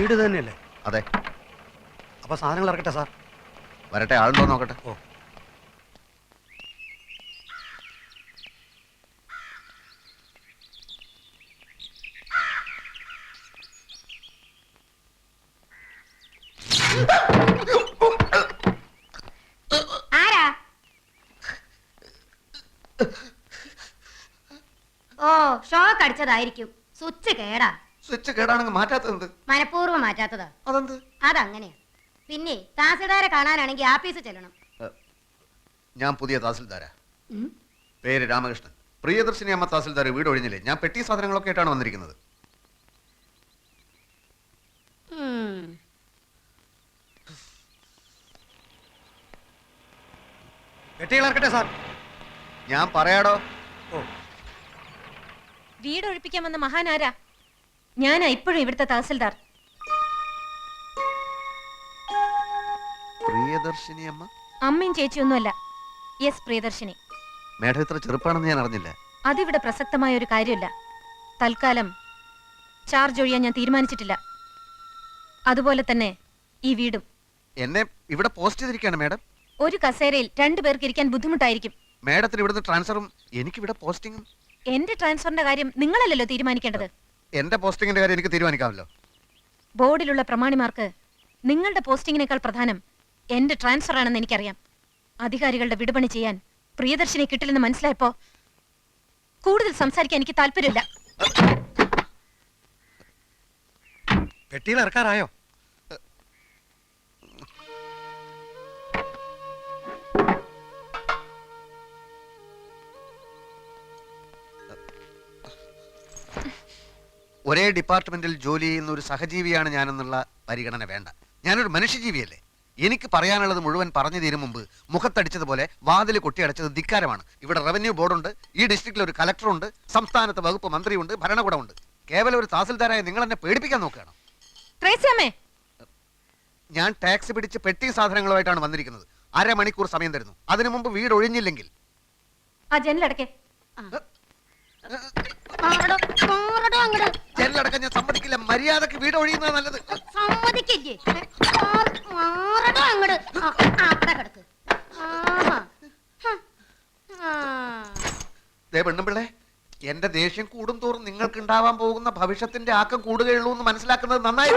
വീട് തന്നെയല്ലേ? അതെ. അപ്പൊ സാധനങ്ങൾ ഇറക്കട്ടെ സാർ? വരട്ടെ, ആളുണ്ടോ നോക്കട്ടെ. ഓ. ആരാ? ഓ, ഷോക്ക് അടിച്ചതായിരിക്കും. സ്വിച്ച് കേടാ. സ്വിച്ച് കേടാണെങ്കിൽ മാറ്റാത്തത്? മനഃപൂർവ്വം മാറ്റാത്തതാ. അതെന്ത്? അതങ്ങനെയാ. പിന്നെ തഹസിൽദാരെ കാണാനാണെങ്കിൽ ആഫീസിൽ ചെല്ലണം. ഞാൻ പുതിയ തഹസിൽദാരാ. പേര് രാമകൃഷ്ണൻ. പ്രിയദർശിനി അമ്മ തഹസിൽദാർ വീട് ഒഴിഞ്ഞില്ലേ? ഞാൻ പെട്ടി സാധനങ്ങളൊക്കെ ആയിട്ടാണ് വന്നിരിക്കുന്നത്. പെട്ടികൾ ഇറക്കട്ടെ സാർ? ഞാൻ പറയാടോ. ഓ. വീട് ഒഴിപ്പിക്കാൻ വന്ന മഹാനാരാ? ഞാനാ ഇപ്പോഴും ഇവിടുത്തെ തഹസിൽദാർ. പ്രിയദർശിനി അമ്മ? അമ്മയും ചേച്ചിയൊന്നുമല്ല. യെസ്, പ്രിയദർശിനി. മേഡം ഇത്ര ചെറുപ്പാണെന്ന് ഞാൻ അറിഞ്ഞില്ല. അതിവിടെ പ്രസക്തമായ ഒരു കാര്യമില്ല. തൽക്കാലം ചാർജ് ഒഴിയാൻ ഞാൻ തീരുമാനിച്ചിട്ടില്ല. അതുപോലെ തന്നെ ഈ വീടും. എന്നെ ഇവിടെ പോസ്റ്റ് ചെയ്തിരിക്കുകയാണ് മേഡം. ഒരു കസേരയിൽ 2 പേർക്ക് ഇരിക്കാൻ ബുദ്ധിമുട്ടായിരിക്കും. മേഡത്തിന് ഇവിടുന്ന് ട്രാൻസ്ഫറും എനിക്കിവിടെ പോസ്റ്റിങ്ങും. എന്റെ ട്രാൻസ്ഫറിന്റെ കാര്യം നിങ്ങളല്ലല്ലോ തീരുമാനിക്കേണ്ടത്. എന്റെ പോസ്റ്റിങ്ങിന്റെ കാര്യം എനിക്ക് തീരുമാനിക്കാമല്ലോ. ബോർഡിലുള്ള പ്രമാണിമാർക്ക് നിങ്ങളുടെ പോസ്റ്റിങ്ങിനേക്കാൾ പ്രധാനം എന്റെ ട്രാൻസ്ഫർ ആണെന്ന് എനിക്കറിയാം. അധികാരികളുടെ വിടുപണി ചെയ്യാൻ പ്രിയദർശിനി കിട്ടില്ലെന്ന് മനസ്സിലായപ്പോ കൂടുതൽ സംസാരിക്കാൻ എനിക്ക് താല്പര്യമില്ല. പെട്ടികൾ ഇറക്കാറായോ? ഒരേ ഡിപ്പാർട്ട്മെന്റിൽ ജോലി ചെയ്യുന്ന ഒരു സഹജീവിയാണ് ഞാനെന്നുള്ള പരിഗണന വേണ്ട. ഞാനൊരു മനുഷ്യജീവിയല്ലേ? എനിക്ക് പറയാനുള്ളത് മുഴുവൻ പറഞ്ഞു തീരും മുമ്പ് മുഖത്തടിച്ചതുപോലെ വാതിൽ കൊട്ടിയടച്ചത് ധിക്കാരമാണ്. ഇവിടെ റവന്യൂ ബോർഡുണ്ട്, ഈ ഡിസ്ട്രിക്റ്റിൽ ഒരു കലക്ടറുണ്ട്, സംസ്ഥാനത്ത് വകുപ്പ് മന്ത്രിയുണ്ട്, ഭരണകൂടമുണ്ട്. കേവലം ഒരു തഹസിൽദാരായ നിങ്ങൾ എന്നെ പേടിപ്പിക്കാൻ നോക്കുകയാണ്. ഞാൻ ടാക്സ് പിടിച്ച് പെട്ടി സാധനങ്ങളുമായിട്ടാണ് വന്നിരിക്കുന്നത്. 1/2 മണിക്കൂർ സമയം തരുന്നു. അതിനു മുമ്പ് വീട് ഒഴിഞ്ഞില്ലെങ്കിൽ ജനലടക്കം ഞാൻ സമ്മതിക്കില്ല. മര്യാദക്ക് വീട് ഒഴിയുന്നത് നല്ലത്. പെണ്ണുമ്പിള്ളേ, എന്റെ ദേഷ്യം കൂടും തോറും നിങ്ങൾക്ക് ഉണ്ടാവാൻ പോകുന്ന ഭവിഷ്യത്തിന്റെ ആക്കം കൂടുകയുള്ളൂ എന്ന് മനസ്സിലാക്കുന്നത് നന്നായി.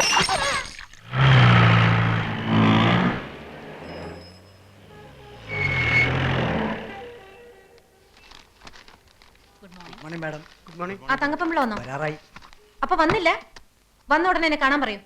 ആ തങ്കപ്പമ്പിള്ള വന്നോ? അപ്പൊ വന്നില്ല? വന്ന ഉടനെ എന്നെ കാണാൻ പറയൂ.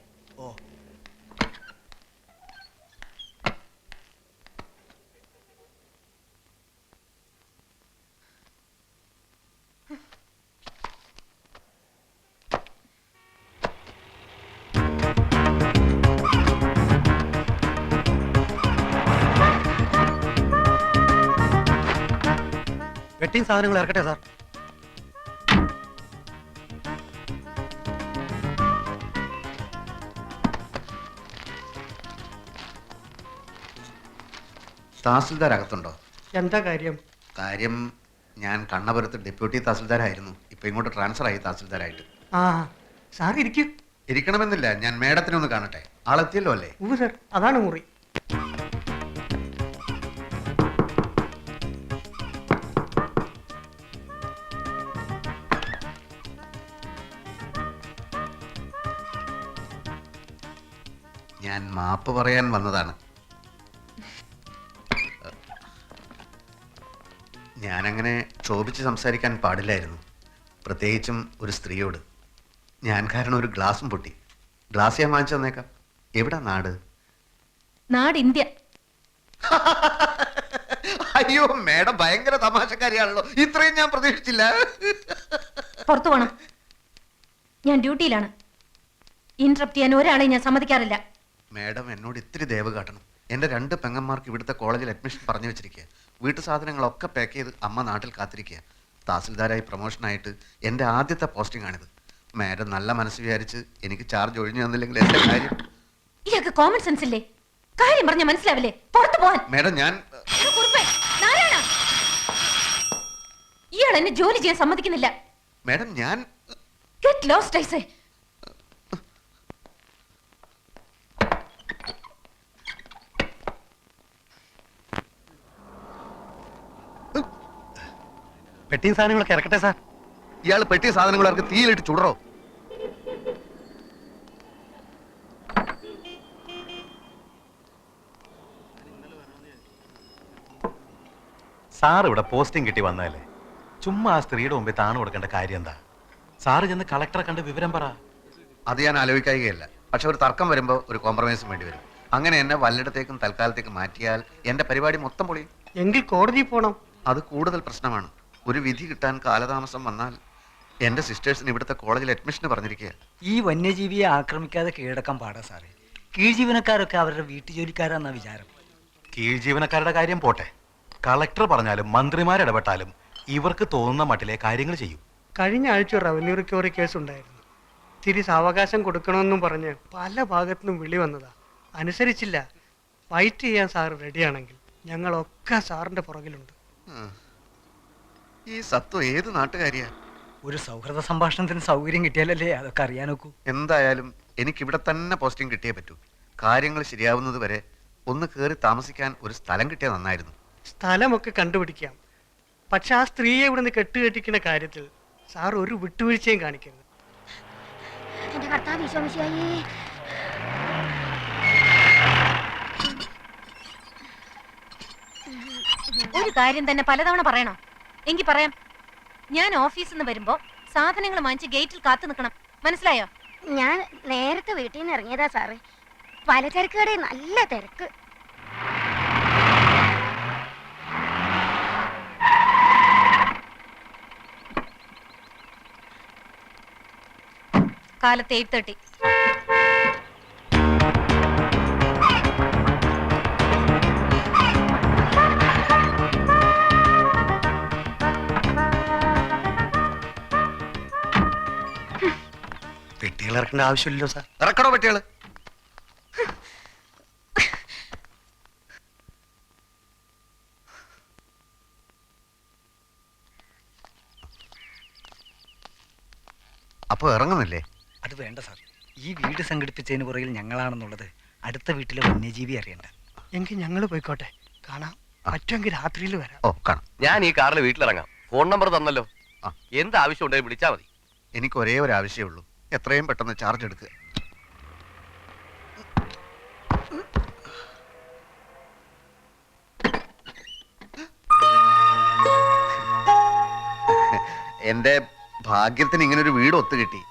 പെട്ടിയും സാധനങ്ങൾ ഇറക്കട്ടെ സാർ? തഹസിൽദാർ അകത്തുണ്ടോ? എന്താ കാര്യം? കാര്യം, ഞാൻ കണ്ണപുരത്ത് ഡെപ്യൂട്ടി തഹസിൽദാരായിരുന്നു. ഇപ്പൊ ഇങ്ങോട്ട് ട്രാൻസ്ഫർ ആയി തഹസിൽദാരായിട്ട്. സാർ ഇരിക്കും. ഇരിക്കണമെന്നില്ല, ഞാൻ മേഡത്തിനെ ഒന്ന് കാണട്ടെ. ആളെത്തിയല്ലോ അല്ലേ? സർ, അതാണ് മുറി. ഞാൻ മാപ്പ് പറയാൻ വന്നതാണ്. ഞാനങ്ങനെ ക്ഷോഭിച്ച് സംസാരിക്കാൻ പാടില്ലായിരുന്നു, പ്രത്യേകിച്ചും ഒരു സ്ത്രീയോട്. ഞാൻ കാരണം ഒരു ഗ്ലാസും പൊട്ടി. ഗ്ലാസ് ഞാൻ വാങ്ങിച്ചു തന്നേക്കാം. എവിടാ നാട്? നാട് ഇന്ത്യ. അയ്യോ മേഡം ഭയങ്കര തമാശക്കാരിയാണല്ലോ. ഇത്രയും ഞാൻ പ്രതീക്ഷിച്ചില്ല. പുറത്തു പോണം, ഞാൻ ഡ്യൂട്ടിയിലാണ്. ഇന്ററപ്റ്റ് ചെയ്യാൻ ഒരാളെ ഞാൻ സമ്മതിക്കാറില്ല. മേഡം എന്നോട് ഇത്തിരി ദയവ് കാട്ടണം. എൻ്റെ 2 പെങ്ങന്മാർക്ക് ഇവിടുത്തെ കോളേജിൽ അഡ്മിഷൻ പറഞ്ഞു വെച്ചിരിക്കുക. വീട്ടു സാധനങ്ങളൊക്കെ പാക്ക് ചെയ്ത് അമ്മ നാട്ടിൽ കാത്തിരിക്കുക. തഹസിൽദാരായി പ്രൊമോഷനായിട്ട് എൻ്റെ ആദ്യത്തെ പോസ്റ്റിംഗ് ആണിത്. മേഡം നല്ല മനസ്സ് വിചാരിച്ച് എനിക്ക് ചാർജ് ഒഴിഞ്ഞു തന്നില്ലെങ്കിൽ എൻ്റെ കാര്യം. ഇയാൾക്ക് കോമൺ സെൻസ് ഇല്ലേ? കാര്യം പറഞ്ഞ മനസ്സിലാവില്ലേ? പുറത്തു പോവാൻ. മേഡം ഞാൻ ഇയാൾ എന്നെ ജോലി ചെയ്യാൻ സമ്മതിക്കുന്നില്ല. മേഡം ഞാൻ ഗെറ്റ് ലോസ്റ്റ് ഐ സേ. പെട്ടിയും സാധനങ്ങളൊക്കെ ഇറക്കട്ടെ സാർ. ഇയാൾ പെട്ടിയ സാധനങ്ങൾ ഇറക്കി തീയിലിട്ട് ചുടറോ? സാർ ഇവിടെ പോസ്റ്റിംഗ് കിട്ടി വന്നതല്ലേ, ചുമ്മാ ആ സ്ത്രീയുടെ മുമ്പിൽ താണു കൊടുക്കേണ്ട കാര്യം എന്താ? സാറ് ചെന്ന് കളക്ടറെ കണ്ട് വിവരം പറ. അത് ഞാൻ ആലോചിക്കുകയല്ല. പക്ഷെ ഒരു തർക്കം വരുമ്പോൾ ഒരു കോംപ്രമൈസും വേണ്ടി വരും. അങ്ങനെ എന്നെ വല്ലയിടത്തേക്കും തൽക്കാലത്തേക്കും മാറ്റിയാൽ എന്റെ പരിപാടി മൊത്തം പൊളിയും. എങ്കിൽ കോടതി പോണം. അത് കൂടുതൽ പ്രശ്നമാണ്. ഒരു വിധി കിട്ടാൻ കാലതാമസം വന്നാൽ എന്റെ സിസ്റ്റേഴ്സിന് ഇവിടുത്തെ കോളേജിൽ അഡ്മിഷന് പറഞ്ഞിരിക്കുക. ഈ വന്യജീവിയെ ആക്രമിക്കാതെ കീഴടക്കാൻ പാടാ സാറേ. കീഴ്ജീവനക്കാരൊക്കെ അവരുടെ വീട്ടുജോലിക്കാരാന്നാ വിചാരം. കീഴ് ജീവനക്കാരുടെ കാര്യം പോട്ടെ, കളക്ടർ പറഞ്ഞാലും മന്ത്രിമാരിടപെട്ടാലും ഇവർക്ക് തോന്നുന്ന മട്ടിലെ കാര്യങ്ങൾ ചെയ്യും. കഴിഞ്ഞ ആഴ്ച റവന്യൂ റിക്കവറി കേസ് ഉണ്ടായിരുന്നു. തിരി സാവകാശം കൊടുക്കണമെന്നും പറഞ്ഞ് പല ഭാഗത്തുനിന്നും വിളി വന്നതാ. അനുസരിച്ചില്ല. ഫൈറ്റ് ചെയ്യാൻ സാറ് റെഡിയാണെങ്കിൽ ഞങ്ങളൊക്കെ സാറിന്റെ പുറകിലുണ്ട്. ഈ സത്വം ഏത് നാട്ടുകാരിയാ? ഒരു സൗഹൃദ സംഭാഷണത്തിന് സൗകര്യം കിട്ടിയാലല്ലേ അതൊക്കെ അറിയാൻ നോക്കൂ. എന്തായാലും എനിക്കിവിടെ തന്നെ പോസ്റ്റിംഗ് കിട്ടിയേ പറ്റൂ. കാര്യങ്ങൾ ശരിയാവുന്നത് വരെ ഒന്ന് കയറി താമസിക്കാൻ ഒരു സ്ഥലം കിട്ടിയാൽ നന്നായിരുന്നു. സ്ഥലമൊക്കെ കണ്ടുപിടിക്കാം. പക്ഷെ ആ സ്ത്രീയെ ഇവിടുന്ന് കെട്ടുകെട്ടിക്കുന്ന കാര്യത്തിൽ സാർ ഒരു വിട്ടുവീഴ്ചയും കാണിക്കരുത്. എന്റെ കർത്താവ് വിശ്വമിശിയായേ. ഒരു കാര്യം തന്നെ പലതവണ പറയണോ? എങ്കിൽ പറയാം. ഞാൻ ഓഫീസിൽ നിന്ന് വരുമ്പോ സാധനങ്ങൾ വാങ്ങിച്ച് ഗേറ്റിൽ കാത്തു നിൽക്കണം. മനസ്സിലായോ? ഞാൻ നേരത്തെ വീട്ടിൽ നിന്ന് ഇറങ്ങിയതാ സാറേ. പലചരക്ക് കടയിൽ നല്ല തിരക്ക്. കാലത്ത് 8:30. പെട്ടികൾ ഇറക്കേണ്ട ആവശ്യമില്ലല്ലോ സാർ. ഇറക്കണോ പെട്ടികള്? അപ്പൊ ഇറങ്ങുന്നില്ലേ? അത് വേണ്ട സാർ. ഈ വീട് സംഘടിപ്പിച്ചതിന് പുറകിൽ ഞങ്ങളാണെന്നുള്ളത് അടുത്ത വീട്ടിലെ വന്യജീവി അറിയണ്ട. എങ്കിൽ ഞങ്ങൾ പോയിക്കോട്ടെ. കാണാം. പറ്റുമെങ്കിൽ രാത്രിയിൽ വരാം. ഓ കാണാം. ഞാൻ ഈ കാറിൽ വീട്ടിലിറങ്ങാം. ഫോൺ നമ്പർ തന്നല്ലോ. ആ. എന്ത് ആവശ്യം ഉണ്ടെങ്കിൽ വിളിച്ചാൽ മതി. എനിക്ക് ഒരേ ഒരു ആവശ്യമേ ഉള്ളൂ. എത്രയും പെട്ടെന്ന് ചാർജ് എടുക്കുക. എന്റെ ഭാഗ്യത്തിന് ഇങ്ങനൊരു വീട് ഒത്തു കിട്ടി.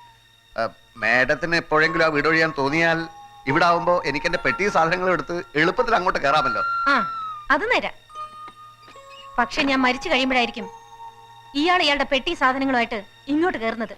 മാഡത്തിന് എപ്പോഴെങ്കിലും ആ വീട് ഒഴിയാൻ തോന്നിയാൽ ഇവിടെ ആവുമ്പോ എനിക്ക് എന്റെ പെട്ടി സാധനങ്ങൾ എടുത്ത് എളുപ്പത്തിൽ അങ്ങോട്ട് കയറാമല്ലോ. ആ, അത് നേരാ. പക്ഷെ ഞാൻ മരിച്ചു കഴിയുമ്പോഴായിരിക്കും ഇയാളുടെ പെട്ടി സാധനങ്ങളുമായിട്ട് ഇങ്ങോട്ട് കയറുന്നത്.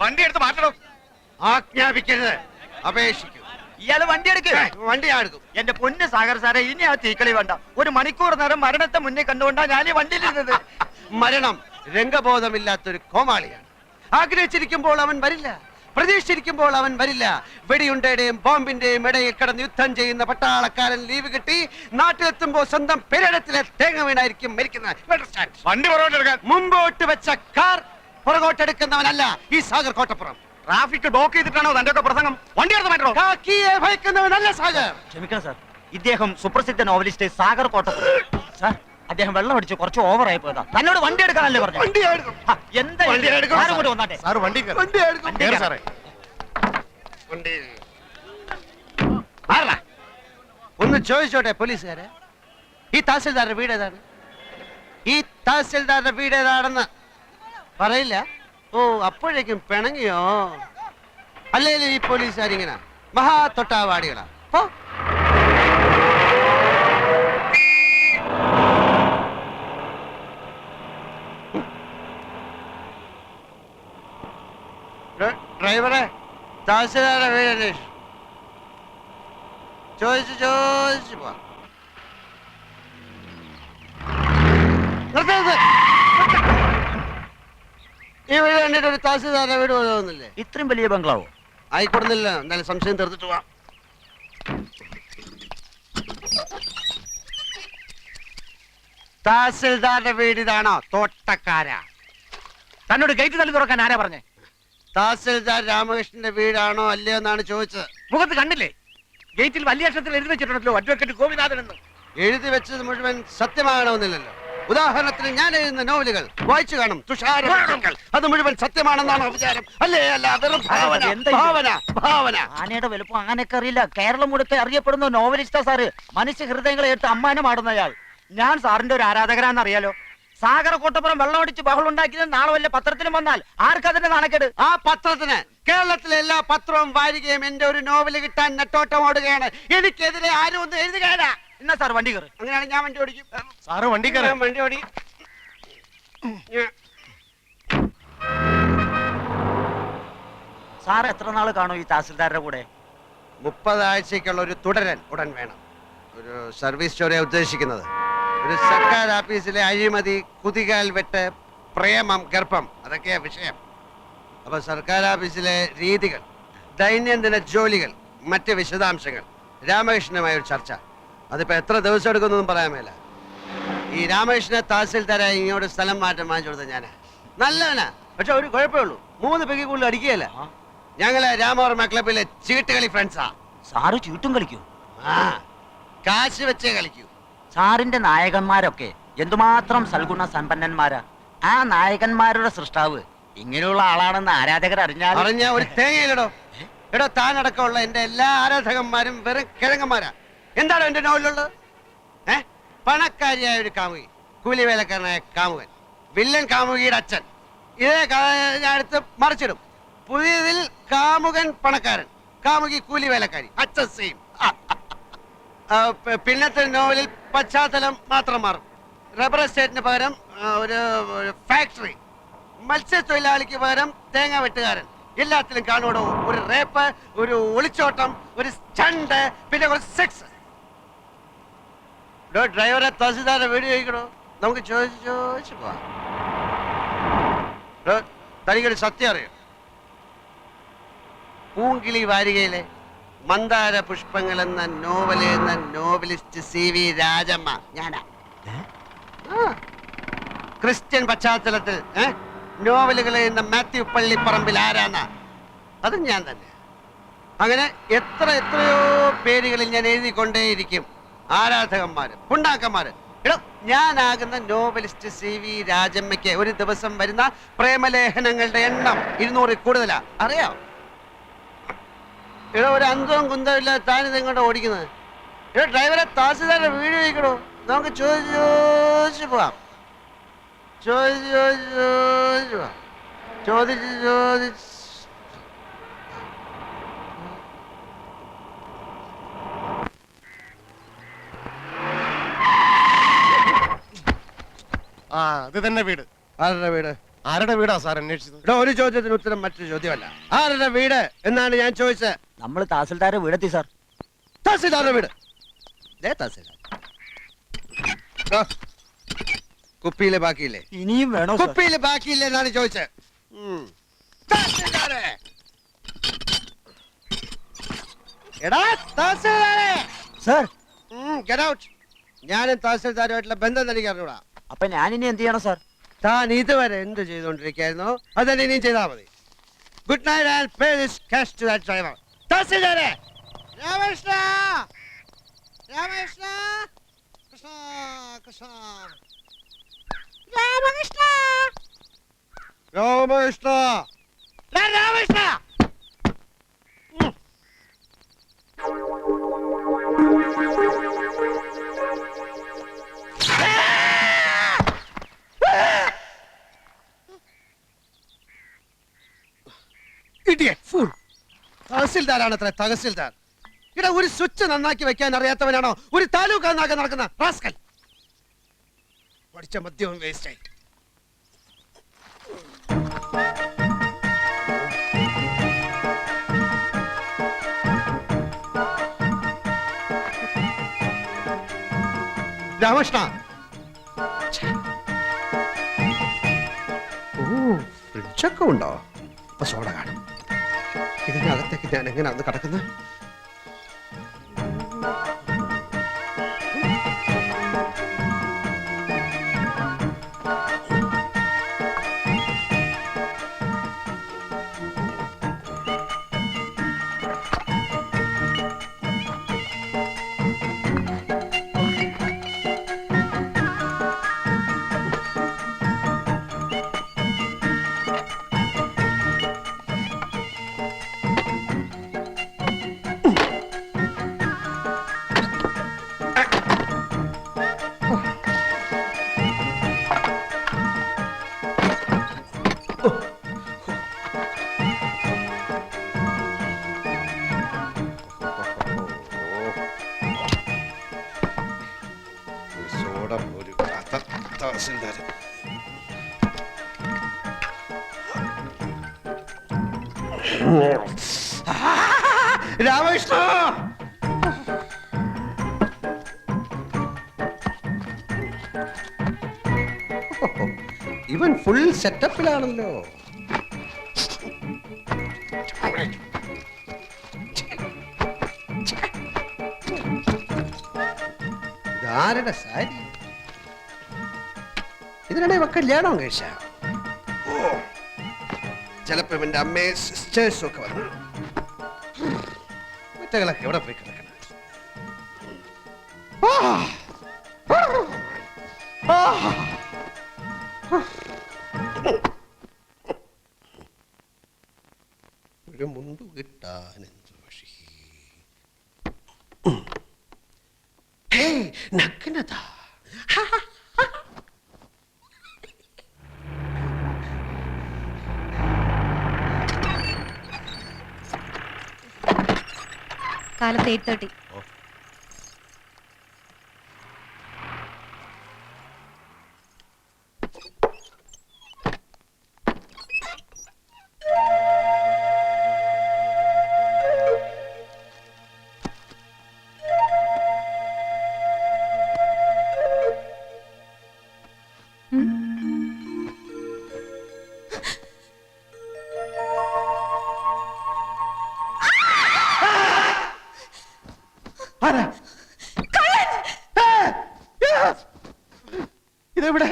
വണ്ടി എടുത്ത് മാറ്റണം. ആജ്ഞാപിക്കരുത്, അപേക്ഷിക്കും. ഇയാള് വണ്ടി എടുക്കുക. വണ്ടി എടുക്കും. എന്റെ പൊന്ന് സാഗർ സാറേ, ഇനി ആ തീക്കളി വേണ്ട. ഒരു മണിക്കൂർ നേരം മരണത്തെ മുന്നേ കണ്ടുകൊണ്ടാ ഞാൻ ഈ വണ്ടിയിലിരുന്നത്. മരണം രംഗബോധമില്ലാത്തൊരു കോമാളിയാണ്. ആഗ്രഹിച്ചിരിക്കുമ്പോൾ അവൻ വരില്ല, പ്രതീക്ഷിച്ചിരിക്കുമ്പോൾ അവൻ വരില്ല. വെടിയുണ്ടയുടെയും ബോംബിന്റെയും ഇടയിൽ കിടന്ന് യുദ്ധം ചെയ്യുന്ന പട്ടാളക്കാരൻ ലീവ് കിട്ടി നാട്ടിലെത്തുമ്പോൾ സ്വന്തം പെരടത്തിലെ തേങ്ങ വീണായിരിക്കും മരിക്കുന്നത്. വണ്ടി പുറകോട്ടെടുക്കാൻ. മുമ്പോട്ട് വെച്ച കാർ പുറകോട്ടെടുക്കുന്നവനല്ല ഈ സാഗർ കോട്ടപ്പുറം. ട്രാഫിക് ബ്ലോക്ക് ചെയ്തിട്ടാണോ തന്റെ ഒക്കെ പ്രസംഗം? വണ്ടി എടുത്ത് മാറ്റണോ? കാക്കിയെ ഭയക്കുന്നവനല്ല സാഗർ. ക്ഷമിക്കണം സാർ, ഇദ്ദേഹം സുപ്രസിദ്ധ നോവലിസ്റ്റ് സാഗർ കോട്ടപ്പുറം. സാർ, അദ്ദേഹം വെള്ളം അടിച്ച് കുറച്ച് ഓവറായി പോയതാ. തന്നോട് വണ്ടി എടുക്കാനല്ലേ പറഞ്ഞു? എന്താ വണ്ടി എടുക്കും. ആരും കൂടെ വന്നാട്ടെ. സാർ വണ്ടി വണ്ടി എടുക്കാം. സാറേ. വണ്ടി ഒന്ന് ചോദിച്ചോട്ടെ പോലീസുകാരെ, ഈ തഹസിൽദാരുടെ വീട് ഏതാണ്? ഈ തഹസിൽദാരുടെ വീട് ഏതാണെന്ന് പറയില്ല. ഓ, അപ്പോഴേക്കും പിണങ്ങിയോ? അല്ലെങ്കിൽ ഈ പോലീസുകാരിങ്ങനെ മഹാ തൊട്ടാവാടികളാ. ഓ, ഡ്രൈവറെ, തഹസിൽദാരുടെ വീട് അന്വേഷിച്ചു. ചോദിച്ചു പോവാ. ഈ വീട് കണ്ടിട്ട് ഒരു തഹസിൽദാരുടെ വീട് പോലെ തോന്നില്ലേ? ഇത്രയും വലിയ ബംഗ്ലാവോ? ആയിക്കൊടുന്നില്ല. എന്നാലും സംശയം തീർത്തിട്ട് പോവാം. തഹസിൽദാരുടെ വീട് ഇതാണോ? തോട്ടക്കാര. തന്നോട് ഗേറ്റ് തള്ളി തുറക്കാൻ ആരാ പറഞ്ഞേ? തഹസിൽദാർ രാമകൃഷ്ണന്റെ വീടാണോ അല്ലയോ എന്നാണ് ചോദിച്ചത്. മുഖത്ത് കണ്ടില്ലേ? ഗേറ്റിൽ വലിയ അക്ഷരത്തിൽ എഴുതി വെച്ചിട്ടുണ്ടല്ലോ അഡ്വക്കേറ്റ് ഗോപിനാഥൻ എന്ന്. എഴുതി വെച്ചത് മുഴുവൻ സത്യമാകണമെന്നില്ലല്ലോ. ഉദാഹരണത്തിന് ഞാൻ എഴുതുന്ന നോവലുകൾ വായിച്ചു കാണും. തുഷാരങ്ങൾ അത് മുഴുവൻ സത്യമാണെന്നാണ് വിചാരം. അല്ലേ? അല്ല, വെറും ഭാവന. എന്താ ഇത്? ഭാവന ഭാവന. ആനയുടെ വലുപ്പം ആനയൊക്കെ അറിയില്ല. കേരളം മുഴുക്കെ അറിയപ്പെടുന്ന നോവലിസ്റ്റാ സാറ്. മനുഷ്യ ഹൃദയങ്ങളെ എടുത്ത് അമ്മാനമാടുന്നയാൾ. ഞാൻ സാറിന്റെ ഒരു ആരാധകരാന്നറിയാലോ. സാഗർ കോട്ടപ്പുറം വെള്ളമടിച്ച് ബഹളം ഉണ്ടാക്കിയത് നാളെ വല്ല പത്രത്തിലും വന്നാൽ ആർക്കതിന്റെ നാണക്കേട്? ആ പത്രത്തിന്, കേരളത്തിലെ എല്ലാ പത്രവും വാരികയും എന്റെ ഒരു നോവല് കിട്ടാൻ നെട്ടോട്ടം ഓടുകയാണ്. എനിക്കെതിരെ ആരും ഒന്നും എഴുതുകയാണ്. എന്നാ സാർ വണ്ടി കയറി. അങ്ങനെയാണെങ്കിൽ ഞാൻ വണ്ടി ഓടിക്കും. സാറ് വണ്ടി ഞാൻ വണ്ടി ഓടി. സാർ എത്ര നാള് കാണും ഈ തഹസിൽദാരുടെ കൂടെ? 30 ആഴ്ചക്കുള്ള ഒരു തുടരൻ ഉടൻ വേണം. ഒരു സർവീസ് സ്റ്റോറിയാണ് ഉദ്ദേശിക്കുന്നത്. ഒരു സർക്കാർ ഓഫീസിലെ അഴിമതി, കുതികാൽ വെട്ട്, പ്രേമം, ഗർഭം, അതൊക്കെയാ വിഷയം. അപ്പൊ സർക്കാർ ഓഫീസിലെ രീതികൾ, ദൈനംദിന ജോലികൾ, മറ്റ് വിശദാംശങ്ങൾ, രാമകൃഷ്ണനുമായ ഒരു ചർച്ച. അതിപ്പോ എത്ര ദിവസം എടുക്കുന്നൊന്നും പറയാൻ മേല. ഈ രാമകൃഷ്ണനെ തഹസിൽദാരായി ഇങ്ങോട്ട് സ്ഥലം മാറ്റം വാങ്ങിച്ചു കൊടുത്ത ഞാനാ. നല്ലവനാ, പക്ഷെ ഒരു കുഴപ്പമേ ഉള്ളൂ, 3 പെഗ് കൂടുതൽ അടിക്കുകയല്ല. ഞങ്ങള് രാമവർമ്മ ക്ലബിലെ ചീട്ടുകളി ഫ്രണ്ട്സാ. സാറ് ചീട്ടും കളിക്കൂ? ആ, കാശ് വെച്ചേ കളിക്കൂ. സാറിന്റെ നായകന്മാരൊക്കെ എന്തുമാത്രം സൽഗുണ സമ്പന്നന്മാരാ. ആ നായകന്മാരുടെ സൃഷ്ടാവ് ഇങ്ങനെയുള്ള ആളാണെന്ന് ആരാധകർ അറിഞ്ഞാൽ അറിഞ്ഞ ഒരു തേങ്ങയിലടോ. എടോ, താനടക്കമുള്ള എന്റെ എല്ലാ ആരാധകന്മാരും വെറും കിഴങ്ങന്മാരാ. എന്താണോ എന്റെ നോവലുള്ളത്? പണക്കാരിയായ ഒരു കാമുകി, കൂലിവേലക്കാരനായ കാമുകൻ, വില്ലൻ കാമുകിയുടെ അച്ഛൻ. ഇതേ ഞാൻ എടുത്ത് മറിച്ചിടും. പുതിയതിൽ കാമുകൻ പണക്കാരൻ, കാമുകി കൂലിവേലക്കാരി, അച്ഛൻ സെയിം. പിന്നത്തെ നോവലിൽ പശ്ചാത്തലം മാത്രം മാറും. റബ്ബർ എസ്റ്റേറ്റിന് പകരം ഒരു ഫാക്ടറി, മത്സ്യത്തൊഴിലാളിക്ക് പകരം തേങ്ങ വെട്ടുകാരൻ. എല്ലാത്തിലും കാണുമോ ഒരു റേപ്പ്, ഒരു ഒളിച്ചോട്ടം, ഒരു സ്റ്റണ്ട്, പിന്നെ ഒരു സെക്സ്. ഡ്രൈവറെ തഹസിൽദാരുടെ വീട് ചോദിക്കണോ? നമുക്ക് ചോദിച്ചു പോവാം. തനിക്കൊരു സത്യം അറിയോ? പൂങ്കിളി വാരികയിലെ മന്ദാര പുഷ്പങ്ങൾ എന്ന നോവൽ എന്ന നോവലിസ്റ്റ് CV രാജമ്മ ഞാനാ. ക്രിസ്ത്യൻ പശ്ചാത്തലത്തിൽ നോവലുകൾ എഴുതുന്ന മാത്യു പള്ളിപ്പറമ്പിൽ ആരാന്ന? അതും ഞാൻ തന്നെ. അങ്ങനെ എത്രയോ പേരുകളിൽ ഞാൻ എഴുതിക്കൊണ്ടേയിരിക്കും. ആരാധകന്മാര്, പുണ്ണാക്കന്മാര്. എടോ, ഞാനാകുന്ന നോവലിസ്റ്റ് CV രാജമ്മയ്ക്ക് ഒരു ദിവസം വരുന്ന പ്രേമലേഖനങ്ങളുടെ എണ്ണം 200 കൂടുതലാ. അറിയാം? എടോ, ഒരു അന്തവും കുന്തവും ഇല്ലാതെ താനിത് എങ്ങോട്ടാ ഓടിക്കുന്നത്? എടോ, ഡ്രൈവറെ തഹസിൽദാരുടെ വീട് ചോദിക്കണോ? നമുക്ക് ചോദിച്ചു പോവാം. ചോദിച്ചു പോവാം. ചോദിച്ച് ആ, അത് തന്നെ വീട്. ആരുടെ വീട്? ആരുടെ വീടാ സാർ അന്വേഷിച്ചത്? ഇവിടെ ഒരു ചോദ്യത്തിന് ഉത്തരം മറ്റൊരു ചോദ്യമല്ല. ആരുടെ വീട് എന്നാണ് ഞാൻ ചോദിച്ചത്. നമ്മൾ തഹസിൽദാരെ വീടെത്തി സാർ. തഹസിൽദാരുടെ വീട്. തഹസിൽദാർ കുപ്പിയിലെ ബാക്കിയില്ലേ? ഇനിയും വേണോ? കുപ്പിയിലെ ബാക്കിയില്ലേ എന്നാണ് ചോദിച്ചത്. തഹസിൽദാരെ, എടാ തഹസിൽദാരെ. Sir, get out. ഞാനും തഹസിൽദാരുമായിട്ടുള്ള ബന്ധം തനിക്ക് അറിഞ്ഞൂടാ. അപ്പൊ ഞാനിനി എന്ത് ചെയ്യണം സാർ? താൻ ഇതുവരെ എന്ത് ചെയ്തുകൊണ്ടിരിക്കുകയായിരുന്നോ അതന്നെ ഇനിയും ചെയ്താൽ മതി. Good night and pay this cash to that driver. തഹസിൽദാരെ, രാമകൃഷ്ണ, രാമകൃഷ്ണ, കൃഷ്ണ കൃഷ്ണ, രാമകൃഷ്ണ, രാമകൃഷ്ണ, രാമകൃഷ്ണ. തഹസിൽദാരാണ് അത്ര തഹസിൽദാർ. ഇവിടെ ഒരു സ്വിച്ച് നന്നാക്കി വെക്കാൻ അറിയാത്തവനാണോ ഒരു താലൂക്ക് നന്നാക്കാൻ നടക്കുന്ന റാസ്കൽ? പഠിച്ച മദ്യവും വേസ്റ്റായി. രാമകൃഷ്ണ, ഓ ഫ്രിഡ്ജൊക്കെ ഉണ്ടോ? അപ്പൊ സോഡ കാണും. ഇതിനകത്തേക്ക് ഞാൻ എങ്ങനെയാണ് കിടക്കുന്നത്? ഒരു തഹസിൽദാർ. രാമകൃഷ്ണ, ഇവൻ ഫുൾ സെറ്റപ്പിലാണല്ലോ. ഇതാരുടെ സാരി? ഇതിനിടെ ഇവ കല്യാണം കഴിച്ച? ഓ, ചിലപ്പോ ഇവന്റെ അമ്മയെ സിസ്റ്റേഴ്സും ഒക്കെ വന്നു. മറ്റകളൊക്കെ എവിടെ പോയി കിടക്കണം? ഒരു മുണ്ടു കിട്ടാൻ എന്ത് വഴി? നഗ്നത. കാലത്ത് 8:30. ഇതെവിടെ?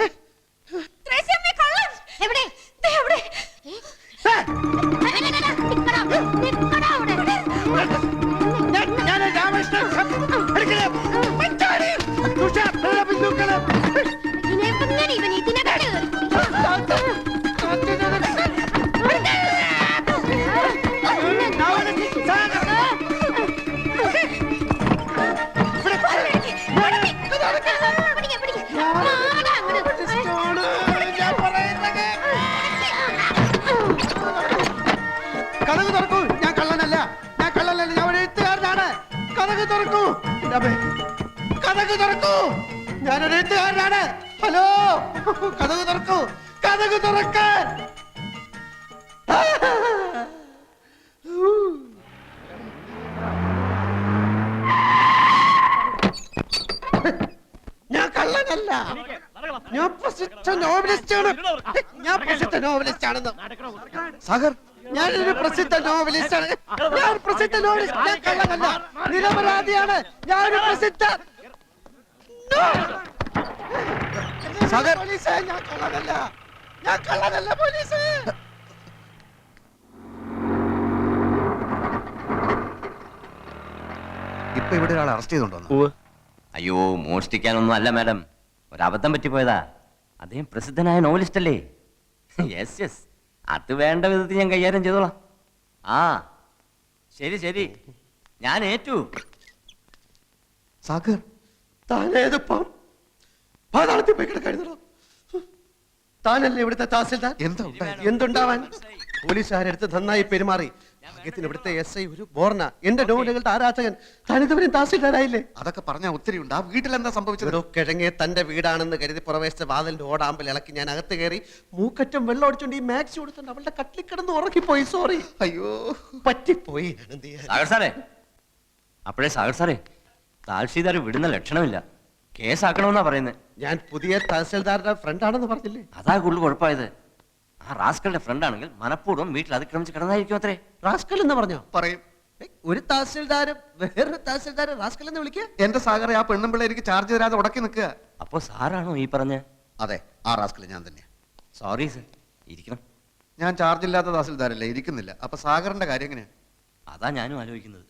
കഥക് തുറക്കൂ. ഞാൻ കള്ളനല്ല, ഞാൻ കള്ളനല്ല, ഞാൻ ഒരു എഴുത്തുകാരനാണ്. കഥക് തുറക്കൂ. കഥക് തുറക്കൂ. ഞാനൊരു എഴുത്തുകാരനാണ്. ഹലോ, കഥക് തുറക്കൂ. കഥക് തുറക്കാൻ. ഞാൻ കള്ളനല്ല, ഞാൻ പ്രസിദ്ധ നോവലിസ്റ്റാണ്. ഞാൻ പ്രസിദ്ധ നോവലിസ്റ്റാണെന്ന്. സാഗർ, ഞാനൊരു പ്രസിദ്ധ നോവലിസ്റ്റാണ്. ഞാൻ പ്രസിദ്ധ നോവലിസ്റ്റ്. ഞാൻ കള്ളനല്ല, നിരപരാധിയാണ്. ഞാനൊരു പ്രസിദ്ധ സാഗർ, പോലീസേ, ഞാൻ കള്ളനല്ല, ഞാൻ കള്ളനല്ല പോലീസേ. ഇപ്പൊ ഇവിടെ ഒരാൾ അറസ്റ്റ് ചെയ്തോണ്ടോ? അയ്യോ, മോഷ്ടിക്കാനൊന്നും അല്ല മാഡം, ഒരബദ്ധം പറ്റിപ്പോയതാ. അദ്ദേഹം പ്രസിദ്ധനായ നോവലിസ്റ്റ് അല്ലേ? യെസ് യെസ്, അത് വേണ്ട വിധത്തിൽ ഞാൻ കൈകാര്യം ചെയ്തോളാം. ആ ശരി ശരി, ഞാൻ ഏറ്റു. സാഗർ, താനേതിപ്പം പാതാളത്തിൽ പോയി കിടക്കായിരുന്നോ? താനല്ലേ ഇവിടുത്തെ തഹസിൽദാർ? എന്താ എന്തുണ്ടാവാൻ? പോലീസുകാരെടുത്ത് നന്നായി പെരുമാറി ഭാഗ്യത്തിന് ഇവിടുത്തെ SI ഒരു ബോർണ, എന്റെ നോവലുകളുടെ ആരാധകൻ. തനിതവരും താസിൽദാരായില്ലേ? അതൊക്കെ പറഞ്ഞാൽ ഒത്തിരി ഉണ്ട്. ആ വീട്ടിൽ എന്താ സംഭവിച്ചത്? ഒരു കിഴങ്ങെ തന്റെ വീടാണെന്ന് കരുതി പുറവേശത്തെ വാതിലിന്റെ ഓടാമ്പൽ ഇളക്കി ഞാൻ അകത്ത് കയറി മൂക്കറ്റം വെള്ളം ഒടിച്ചോണ്ട് ഈ മാക്സി കൊടുത്തോണ്ട് അവളുടെ കട്ടിൽ കിടന്ന് ഉറങ്ങിപ്പോയി. സോറി, അയ്യോ, പറ്റിപ്പോയി. സാഗർ സാറേ, അപ്പോഴേ സാഗർ സാറേ, താൽഷീദാർ വിടുന്ന ലക്ഷണമില്ല. കേസാക്കണമെന്നാ പറയുന്നത്. ഞാൻ പുതിയ തഹസിൽദാരുടെ ഫ്രണ്ട് ആണെന്ന് പറഞ്ഞില്ലേ? അതാ കൂടുതൽ കുഴപ്പമായത്. ആ റാസ്കളുടെ ഫ്രണ്ട് ആണെങ്കിൽ മനഃപൂർവ്വം വീട്ടിൽ അതിക്രമിച്ച് കിടന്നായിരിക്കും അത്രേ. റാസ്കൽ എന്ന് പറഞ്ഞോ? പറയും. ഒരു തഹസിൽദാരും വേറൊരു തഹസിൽദാരെ റാസ്കൽ എന്ന് വിളിക്കുക? എന്റെ സാഗറെ, ആ പെണ്ണും പിള്ളേ എനിക്ക് ചാർജ് തരാതെ ഉടക്കി നിൽക്കുക. അപ്പോ സാറാണോ ഈ പറഞ്ഞ? അതെ, ആ റാസ്കൽ ഞാൻ തന്നെയാ. സോറി സർ, ഇരിക്കണം. ഞാൻ ചാർജ് ഇല്ലാത്ത തഹസിൽദാരല്ലേ, ഇരിക്കുന്നില്ല. അപ്പൊ സാഗറിന്റെ കാര്യം എങ്ങനെയാ? അതാ ഞാനും ആലോചിക്കുന്നത്.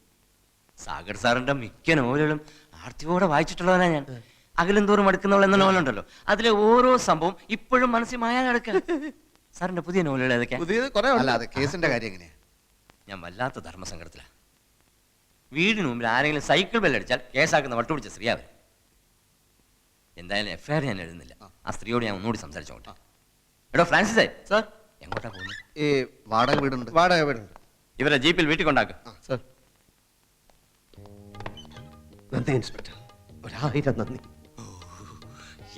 സാഗർ സാറിന്റെ മിക്ക നോവലുകളും ആർത്തിയോടെ വായിച്ചിട്ടുള്ളവനാ ഞാൻ. അകലും തോറും അടുക്കുന്നവൾ എന്ന നോവലുണ്ടല്ലോ, അതിലെ ഓരോ സംഭവം ഇപ്പോഴും മനസ്സിൽ മായാ കിടക്കുക. സാറിന്റെ പുതിയ നോവലുകൾ ഏതൊക്കെയാ? പുതിയത് കുറെ അല്ലാതെ കേസിന്റെ കാര്യം എങ്ങനെയാ? ഞാൻ വല്ലാത്ത ധർമ്മസങ്കടത്തിലാണ്. വീടിന് മുമ്പിൽ ആരെങ്കിലും സൈക്കിൾ ബെല്ലടിച്ചാൽ കേസാക്കുന്ന വട്ടുപിടിച്ച സ്ത്രീ അവർ. എന്തായാലും FIR ഞാൻ എഴുതുന്നില്ല. ആ സ്ത്രീയോട് ഞാൻ ഒന്നുകൂടി സംസാരിച്ചോട്ടെ. എടോ ഫ്രാൻസിസേ, സാർ, എങ്ങോട്ടാ പോകുന്നത്? ഈ വാടക വീടുണ്ട്. വാടക വീടുണ്ട്. ഇവരെ ജീപ്പിൽ വീട്ടിൽ കൊണ്ടാക്കുക. സാർ, നന്ദി ഇൻസ്പെക്ടർ, 1000 നന്ദി.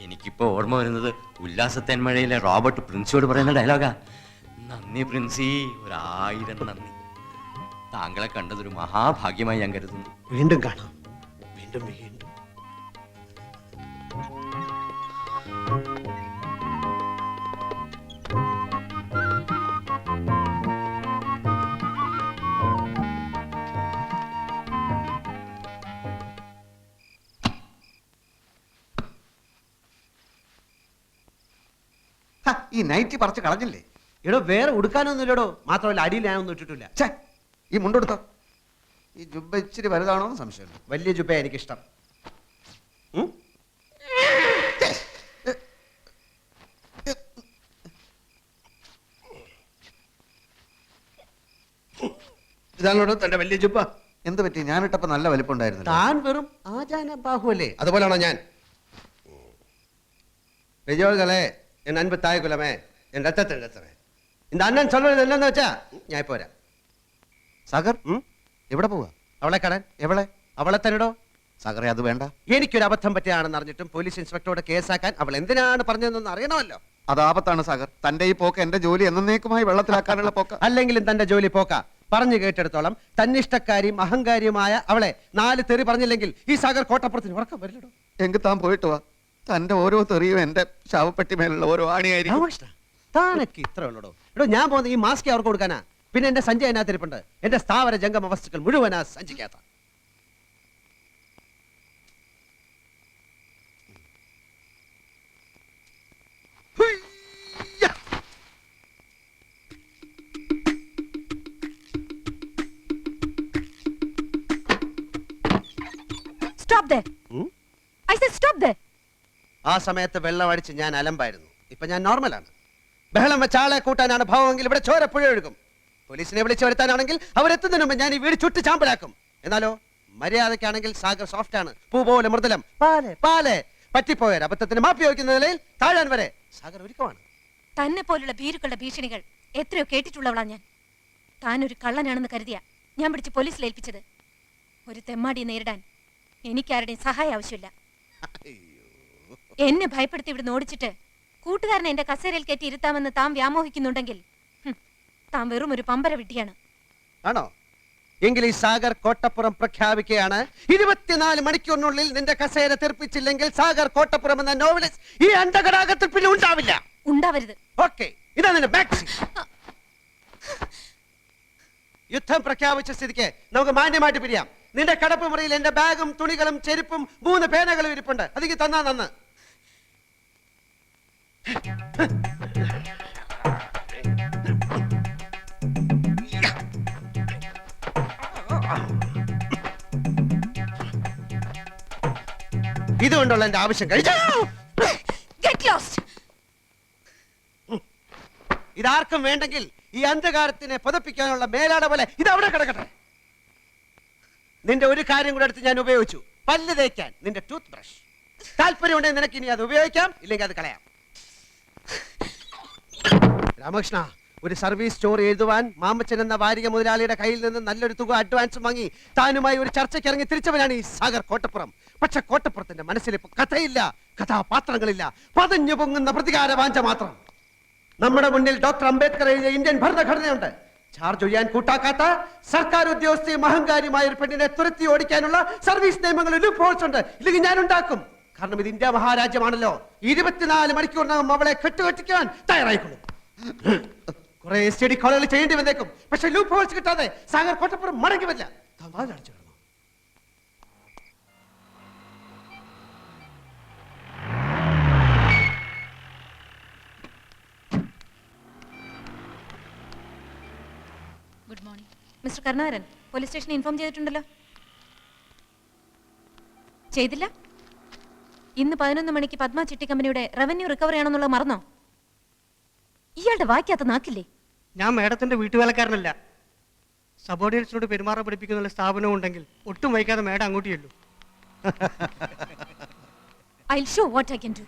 എനിക്കിപ്പോ ഓർമ്മ വരുന്നത് ഉല്ലാസത്തേന്മഴയിലെ റോബർട്ട് പ്രിൻസിയോട് പറയുന്ന ഡയലോഗാ. നന്ദി പ്രിൻസി, 1000 നന്ദി. താങ്കളെ കണ്ടതൊരു മഹാഭാഗ്യമായി ഞാൻ കരുതുന്നു. വീണ്ടും കാണാം, വീണ്ടും വീണ്ടും. ഈ നൈറ്റി പറിച്ച് കളഞ്ഞില്ലേ? എടോ, വേറെ ഉടുക്കാനൊന്നുമില്ലടോ. മാത്രമല്ല അടിയിൽ ഞാനൊന്നും ഇട്ടിട്ടില്ല. ഛേ, ഈ മുണ്ടെടുത്തോ. ഈ ജുബ്ബ ഇച്ചിരി വലുതാണോ എന്ന് സംശയമുണ്ട്. വലിയ ജുബ എനിക്കിഷ്ടം. ഇതാണോ തന്റെ വലിയ ജുബ? എന്ത് പറ്റി? ഞാനിട്ടപ്പോ നല്ല വലിപ്പമുണ്ടായിരുന്നു. താൻ വെറും ആചാന ബാഹുവല്ലേ, അതുപോലാണോ ഞാൻ? பெரியோர்களே, என் அன்பு தாய் குலமே, என் ரத்தத்தின் ரத்தமே, இந்த அண்ணன் சொல்றது என்னன்னு വെച്ചാ ഞാൻ ഇപ്പോ വരാം. സാഗർ, എവിടെ പോവാ? അവളെ കാണാൻ. എവളെ? അവളെ തന്നെടോ. സാഗറെ, അത് വേണ്ട. എനിക്കൊരു അബദ്ധം പറ്റിയാണെന്ന് അറിഞ്ഞിട്ടും പോലീസ് ഇൻസ്പെക്ടറോട് കേസാക്കാൻ അവൾ എന്തിനാണ് പറഞ്ഞതെന്ന് അറിയണമല്ലോ. അത് ആപത്താണ് സാഗർ. തന്റെ ഈ പോക്ക് എന്റെ ജോലി എന്നേക്കുമായി വെള്ളത്തിലാക്കാനുള്ള പോക്ക. അല്ലെങ്കിലും തന്റെ ജോലി പോക്ക. പറഞ്ഞു കേട്ടെടുത്തോളം തന്നിഷ്ടക്കാരിയും അഹങ്കാരിയുമായ അവളെ 4 തെറി പറഞ്ഞില്ലെങ്കിൽ ഈ സാഗർ കോട്ടപ്പുറത്തിന് ഉറക്കം വരില്ലടോ. എങ്കിൽ താൻ പോയിട്ട് വാ. തന്റെ ഓരോ തെറിയും എന്റെ ശവപ്പെട്ടി മേലുള്ള ഓരോ ആണിയായിരിക്കും. താനൊക്കെ ഇത്ര ഉള്ളടോ. എടോ, ഞാൻ പോകുന്ന ഈ മാസ്ക് അവർക്ക് കൊടുക്കാനാ. പിന്നെ എന്റെ സഞ്ചി അതിനകത്തിരിപ്പുണ്ട്. എന്റെ സ്ഥാവര ജംഗമ വസ്തുക്കൾ മുഴുവനാ സഞ്ചിക്കാത്ത. Stop there. I said stop there. ആ സമയത്ത് വെള്ളം അടിച്ച് ഞാൻ അലമ്പായിരുന്നു. ഇപ്പൊ ഞാൻ നോർമലാണ്. ബഹളം വെച്ച ആളെ കൂട്ടാനാണ് ഭാവമെങ്കിൽ ഇവിടെ ചോരപ്പുഴ ഒഴുകും. പോലീസിനെ വിളിച്ചു വരുത്താനാണെങ്കിൽ അവരെത്തുന്നതിന് മുമ്പ് ഞാൻ ഈ വീട് ചുട്ട് ചാമ്പലാക്കും. എന്നാലോ മര്യാദക്കാണെങ്കിൽ സാഗർ സോഫ്റ്റ് ആണ്, പൂ പോലെ മൃദുലം. പാലെ പാലെ പറ്റിപ്പോയ അബദ്ധത്തിന് മാപ്പി വയ്ക്കുന്ന നിലയിൽ താഴാൻ വരെ സാഗർ ഒരുക്കമാണ്. തന്നെ പോലുള്ള ഭീരുക്കളുടെ ഭീഷണികൾ എത്രയോ കേട്ടിട്ടുള്ളവളാ ഞാൻ. താനൊരു കള്ളനാണെന്ന് കരുതിയാ ഞാൻ പിടിച്ച് പോലീസിൽ ഏൽപ്പിച്ചത്. ഒരു തെമ്മാടിയെ നേരിടാൻ എനിക്കാരുടെയും സഹായം ആവശ്യമില്ല. എന്നെ ഭയപ്പെടുത്തി ഇവിടുന്ന് ഓടിച്ചിട്ട് കൂട്ടുകാരനെ എന്റെ കസേരയിൽ കയറ്റി ഇരുത്താമെന്ന് താൻ വ്യാമോഹിക്കുന്നുണ്ടെങ്കിൽ താൻ വെറും ഒരു പമ്പര വിട്ടിയാണ്. ആണോ? എങ്കിൽ ഈ സാഗർ കോട്ടപ്പുറം പ്രഖ്യാപിക്കുകയാണ്. 24 മണിക്കൂറിനുള്ളിൽ നിന്റെ കസേര തെറിപ്പിച്ചില്ലെങ്കിൽ സാഗർ കോട്ടപ്പുറം എന്ന നോവലിസ്റ്റ് ഈ അണ്ടകടാകത്തിൽ പിന്നെ ഉണ്ടാവില്ല. ഉണ്ടാവരുത്. ഓക്കെ, ഇതാ നിന്റെ മാക്സി. യുദ്ധം പ്രഖ്യാപിച്ച സ്ഥിതിക്ക് നമുക്ക് മാന്യമായിട്ട് പിരിയാം. നിന്റെ കടപ്പ് മുറിയിൽ എന്റെ ബാഗും തുണികളും ചെരുപ്പും 3 പേനകളും ഇരിപ്പുണ്ട്. അതിക്ക് തന്നാ നന്ന്. ഇതുകൊണ്ടുള്ള എന്റെ ആവശ്യം കഴിച്ചു. ഇതാർക്കും വേണ്ടെങ്കിൽ ഈ അന്ധകാരത്തിനെ പതപ്പിക്കാനുള്ള മേലാട പോലെ ഇത് അവിടെ കിടക്കട്ടെ. നിന്റെ ഒരു കാര്യം കൂടെ എടുത്ത് ഞാൻ ഉപയോഗിച്ചു, പല്ല് തേക്കാൻ നിന്റെ ടൂത്ത് ബ്രഷ്. താല്പര്യമുണ്ടെങ്കിൽ നിനക്ക് ഇനി അത് ഉപയോഗിക്കാം, ഇല്ലെങ്കിൽ അത് കളയാം. രാമകൃഷ്ണ, ഒരു സർവീസ് സ്റ്റോറി എഴുതുവാൻ മാമച്ചൻ എന്ന വാരിക മുതലാളിയുടെ കയ്യിൽ നിന്ന് നല്ലൊരു തുക അഡ്വാൻസ് വാങ്ങി താനുമായി ഒരു ചർച്ചയ്ക്ക് ഇറങ്ങി തിരിച്ചവനാണ് ഈ സാഗർ കോട്ടപ്പുറം. പക്ഷെ കോട്ടപ്പുറത്തിന്റെ മനസ്സിൽ ഇപ്പൊ കഥയില്ല, കഥാപാത്രങ്ങളില്ല, പതഞ്ഞു പൊങ്ങുന്ന പ്രതികാര വാഞ്ച മാത്രം. നമ്മുടെ മുന്നിൽ ഡോക്ടർ അംബേദ്കർ എഴുതിയ ഇന്ത്യൻ ഭരണഘടനയുണ്ട്. ചാർജ് ചെയ്യാൻ കൂട്ടാക്കാത്ത സർക്കാർ ഉദ്യോഗസ്ഥയും അഹങ്കാരിയുമായ ഒരു പെണ്ണിനെ തുരത്തി ഓടിക്കാനുള്ള സർവീസ് നിയമങ്ങളിൽ ലൂപ്ഹോൾസ് ഉണ്ട്. ഇല്ലെങ്കിൽ ഞാൻ ഉണ്ടാക്കും. കാരണം ഇത് ഇന്ത്യ മഹാരാജ്യമാണല്ലോ. 24 മണിക്കൂറിനകം അവളെ കെട്ടുകെട്ടിക്കാൻ തയ്യാറായിക്കൊള്ളും. കുറെ സ്റ്റഡി കോളുകൾ ചെയ്യേണ്ടി വന്നേക്കും. പക്ഷെ ലൂപ്പ് ഹോൾസ് കിട്ടാതെ സാഗർ കോട്ടപ്പുറം മടങ്ങി വരില്ല. അടിച്ചു കിടന്നു. Good morning mister Karunakaran. Police സ്റ്റേഷനിൽ ഇൻഫോം ചെയ്തിട്ടുണ്ടല്ലോ. ചെയ്തില്ല? ഇന്ന് 11 മണിക്ക് പത്മ ചിട്ടി കമ്പനിയുടെ റവന്യൂ റിക്കവറി ആണെന്നുള്ളത് മറന്നോ? ഇയാളുടെ വായിക്കാത്ത നാക്കില്ലേ? ഞാൻ മേഡത്തിന്റെ വീട്ടുവേലക്കാരനല്ല. സബോർഡിനേറ്റ്സിനോട് പെരുമാറാൻ പഠിപ്പിക്കുന്ന സ്ഥാപനം ഉണ്ടെങ്കിൽ ഒട്ടും വൈകാതെ മേഡം അങ്ങോട്ട് ചെല്ലു. I'll show what I can do.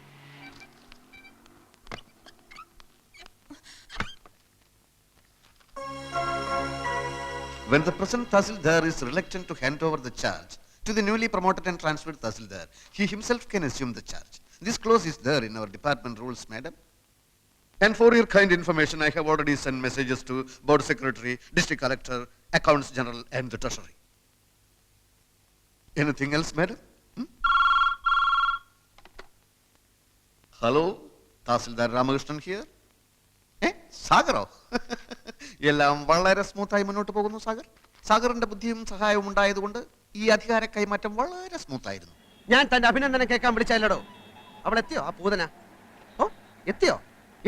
When the present Tahsildar is reluctant to hand over the charge to the newly promoted and transferred Tahsildar, he himself can assume the charge. This clause is there in our department rules, madam. And for your kind information, I have already sent messages to Board Secretary, District Collector, Accounts General, and the Treasury. Anything else, madam? Hello, Tahsildar Ramakrishnan here. സാഗറോ? എല്ലാം വളരെ സ്മൂത്തായി മുന്നോട്ട് പോകുന്നു സാഗർ. സാഗറിന്റെ ബുദ്ധിയും സഹായവും ഉണ്ടായതുകൊണ്ട് ഈ അധികാര കൈമാറ്റം വളരെ സ്മൂത്തായിരുന്നു. ഞാൻ തന്റെ അഭിനന്ദനം കേൾക്കാൻ വിളിച്ചല്ലോ. അവൾ എത്തിയോ? ആ പൂതന ഓ എത്തിയോ?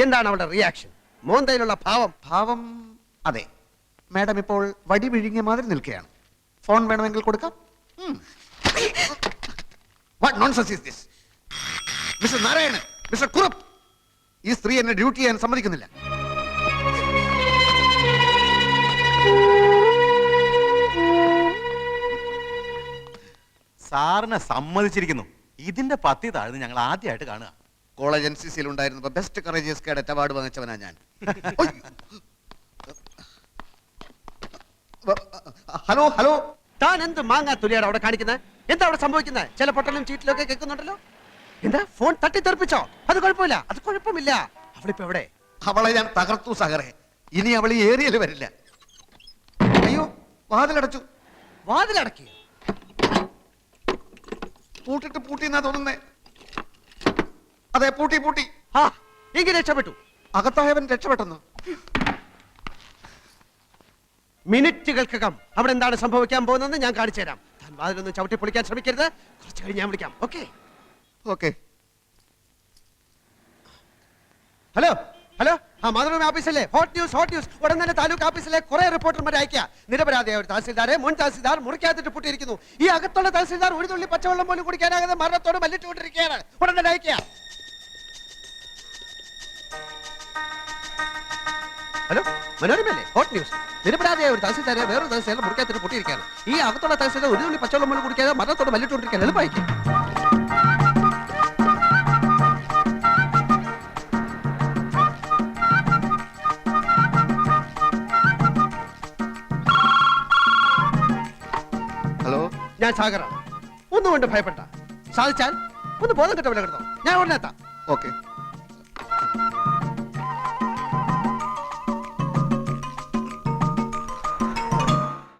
എന്താണ് അവളുടെ റിയാക്ഷൻ? മോന്തയിലുള്ള ഭാവം? അതെ, മാഡം ഇപ്പോൾ വടി വിഴുങ്ങിയ മാതിരി നിൽക്കുകയാണ്. ഫോൺ വേണമെങ്കിൽ കൊടുക്കാം. What nonsense is this? Mister Narayanan, mister Kurup, ഈ സ്ത്രീ എന്നെ ഡ്യൂട്ടി ചെയ്യാൻ സമ്മതിക്കുന്നില്ല. സാറിനെ സമ്മതിച്ചിരിക്കുന്നു. ഇതിന്റെ പത്തി താഴ്ന്ന് ഞങ്ങൾ ആദ്യമായിട്ട് കാണുക. കോളേജ് NCCയിൽ ഉണ്ടായിരുന്നപ്പോ ബെസ്റ്റ് കറേജിയസ് കേഡറ്റ് അവാർഡ് വാങ്ങിച്ചവനാ ഞാൻ. ഹലോ ഹലോ, താൻ എന്ത് മാങ്ങാ തുലിയാണ് അവിടെ കാണിക്കുന്നത്? എന്താ അവിടെ സംഭവിക്കുന്നത്? ചില പൊട്ടലും ചീറ്റിലും ഒക്കെ കേൾക്കുന്നുണ്ടല്ലോ. എന്താ ഫോൺ തട്ടിത്തെറിപ്പിച്ചോ? അത് കുഴപ്പമില്ല, അത് കുഴപ്പമില്ല. അവളിപ്പോ എവിടെ? അവളെ ഞാൻ തകർത്തു സാഗറെ. ഇനി അവൾ ഈ ഏരിയയിൽ വരില്ല. അയ്യോ, വാതിലടച്ചു. വാതിലടക്കി? പൂട്ടിന്നാ തോന്നുന്നേ. അതെ, പൂട്ടി. ആ എങ്കിൽ രക്ഷപ്പെട്ടു. അകത്തായവൻ രക്ഷപ്പെട്ടെന്നു. മിനിറ്റുകൾക്കകം അവിടെ എന്താണ് സംഭവിക്കാൻ പോകുന്നതെന്ന് ഞാൻ കാണിച്ചു തരാം. താൻ വാതിലൊന്നും ചവിട്ടി പൊളിക്കാൻ ശ്രമിക്കരുത്. കുറച്ച് കഴിഞ്ഞ് ഞാൻ വിളിക്കാം. ഓക്കെ? ഹലോ ആ മാതൃഭൂമി ഓഫീസല്ലേ? Hot news. ഉടൻ തന്നെ താലൂക്ക് ഓഫീസിലെ കുറെ റിപ്പോർട്ടർമാരെ അയക്കുക. നിരപരാധിയായ ഒരു തഹസിൽദാരെ മുൻ തഹസിൽദാർ മുറിക്കാത്തിട്ട് പൂട്ടിയിരിക്കുന്നു. ഈ അകത്തുള്ള തഹസിൽദാർ ഒരു തുള്ളി പച്ചവെള്ളം പോലും കുടിക്കാനാകാതെ മരണത്തോട് മല്ലിട്ടുകൊണ്ടിരിക്കുകയാണ്. ഉടൻ തന്നെ അയക്കുക. ഹലോ, മനോരമയല്ലേ? Hot news. നിരപരാധിയായ ഒരു തഹസിൽദാരെ വേറൊരു തഹസിൽദാരെ മുറിക്കാത്തിട്ട് പൂട്ടിയിരിക്കുകയാണ്. ഈ അകത്തുള്ള തഹസിൽദാർ ഒരു തുള്ളി പച്ചവെള്ളം പോലും കുടിക്കാതെ മരണത്തോട് മല്ലിട്ടുകൊണ്ടിരിക്കുകയാണ്. എളുപ്പമായിരിക്കും. ഞാൻ സാഗറാണ്. ഒന്നുകൊണ്ട് ഭയപ്പെട്ട. സാധിച്ചാൽ ഒന്ന് ബോധം കിട്ട വില കിടന്നോ. ഞാൻ ഉടനെ എത്താം. ഓക്കെ.